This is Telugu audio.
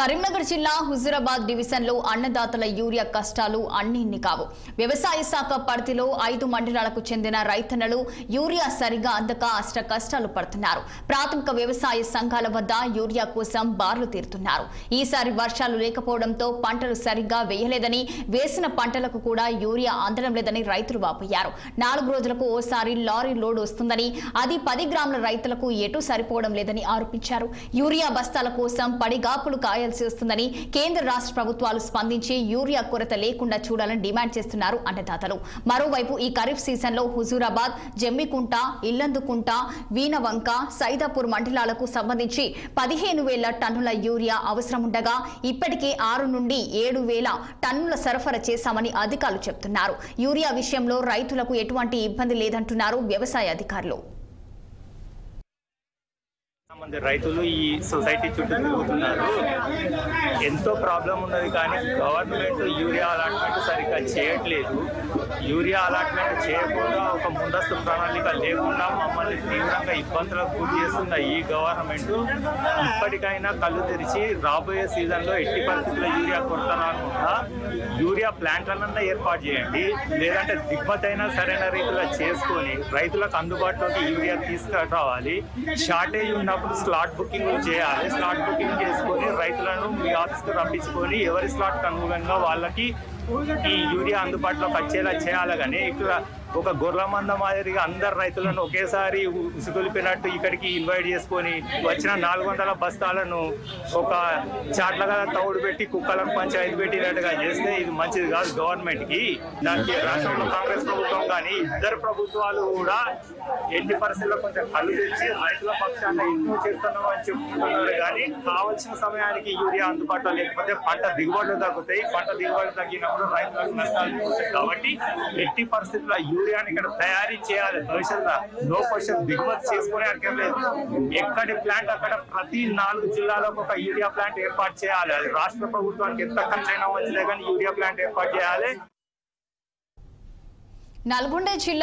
కరీంనగర్ జిల్లా హుజూరాబాద్ డివిజన్ లో అన్నదాతల యూరియా కష్టాలు అన్నిన్ని కావు. వ్యవసాయ శాఖ పరిధిలో 5 మండలాలకు చెందిన రైతన్నలు యూరియా సరిగా అందక అష్ట కష్టాలు పడుతున్నారు. ప్రాథమిక వ్యవసాయ సంఘాల వద్ద యూరియా కోసం బార్లు తీరుతున్నారు. ఈసారి వర్షాలు లేకపోవడంతో పంటలు సరిగ్గా వేయలేదని, వేసిన పంటలకు కూడా యూరియా అందడం లేదని రైతులు వాపోయారు. 4 రోజులకు ఓసారి లారీ లోడ్ వస్తుందని, అది 10 గ్రాముల రైతులకు ఎటు సరిపోవడం లేదని ఆరోపించారు. యూరియా బస్తాల కోసం పడిగాపులు వస్తుందని కేంద్ర రాష్ట్ర ప్రభుత్వాలు స్పందించి యూరియా కొరత లేకుండా చూడాలని డిమాండ్ చేస్తున్నారు అన్నదాతలు. మరోవైపు ఈ ఖరీఫ్ సీజన్ లో హుజూరాబాద్, జమ్మికుంట, ఇల్లందుకుంట, వీణవంక, సైదాపూర్ మండలాలకు సంబంధించి 15,000 టన్నుల యూరియా అవసరముండగా ఇప్పటికే 6 నుండి 7,000 టన్నుల సరఫరా చేశామని అధికారులు చెబుతున్నారు. యూరియా విషయంలో రైతులకు ఎటువంటి ఇబ్బంది లేదంటున్నారు వ్యవసాయ అధికారులు. మంది రైతులు ఈ సొసైటీ చుట్టూ తిరుగుతున్నారు. ఎంతో ప్రాబ్లం ఉన్నది, కానీ గవర్నమెంట్ యూరియా అలాట్మెంట్ సరిగ్గా చేయట్లేదు. యూరియా అలాట్మెంట్ చేయకుండా ఒక ముందస్తు ప్రణాళిక లేకుండా మమ్మల్ని తీవ్రంగా ఇబ్బందులకు గురి చేస్తున్న ఈ గవర్నమెంట్ ఇప్పటికైనా కళ్ళు తెరిచి రాబోయే సీజన్లో ఎట్టి పరిస్థితుల్లో యూరియా కొరత రాకుండా యూరియా ప్లాంట్లనన్నా ఏర్పాటు చేయండి. లేదంటే దిగుమతి అయినా సరైన రీతిలో చేసుకొని రైతులకు అందుబాటులోకి యూరియా తీసుకురావాలి. షార్టేజ్ ఉన్నప్పుడు స్లాట్ బుకింగ్ చేయాలి. స్లాట్ బుకింగ్ చేసుకొని రైతులను మీ ఆఫీస్కి రప్పించుకొని ఎవరి స్లాట్కి అనుగుణంగా వాళ్ళకి ఈ యూరియా అందుబాటులోకి వచ్చేలా చేయాలి. కానీ ఇక్కడ ఒక గొర్రెల మంద మాదిరిగా అందరు రైతులను ఒకేసారి ఉసుగొలిపినట్టు ఇక్కడికి ఇన్వైట్ చేసుకొని వచ్చిన 400 బస్తాలను ఒక చాట్లగా తౌడు పెట్టి కుక్కలకు పంచాయతీ పెట్టినట్టుగా చేస్తే ఇది మంచిది కాదు గవర్నమెంట్కి. దానికి రాష్ట్రంలో కాంగ్రెస్ ప్రభుత్వం కానీ ఇద్దరు ప్రభుత్వాలు కూడా ఎన్ని పరిస్థితుల్లో కొంచెం కళ్ళు తెచ్చి రైతుల పక్షాన్ని ఎక్కువ చేస్తున్నాం అని చెప్తున్నారు. కానీ కావాల్సిన సమయానికి యూరియా అందుబాటులో లేకపోతే పంట దిగుబడులు తగ్గుతాయి. పంట దిగుబడులు తగ్గినప్పుడు రైతులకు నష్టాలు పోతాయి. కాబట్టి ఎట్టి పరిస్థితుల్లో యూరియాని ఇక్కడ తయారీ చేయాలి. భవిష్యత్తులో నో క్వశ్చన్ దిగుమతి చేసుకునే అర్థం లేదు. ఎక్కడి ప్లాంట్ అక్కడ ప్రతి 4 జిల్లాలకు ఒక యూరియా ప్లాంట్ ఏర్పాటు చేయాలి. అది రాష్ట్ర ప్రభుత్వానికి ఎంత ఖర్చైనా మంచిదే, కానీ యూరియా ప్లాంట్ ఏర్పాటు చేయాలి. నల్గొండ జిల్లా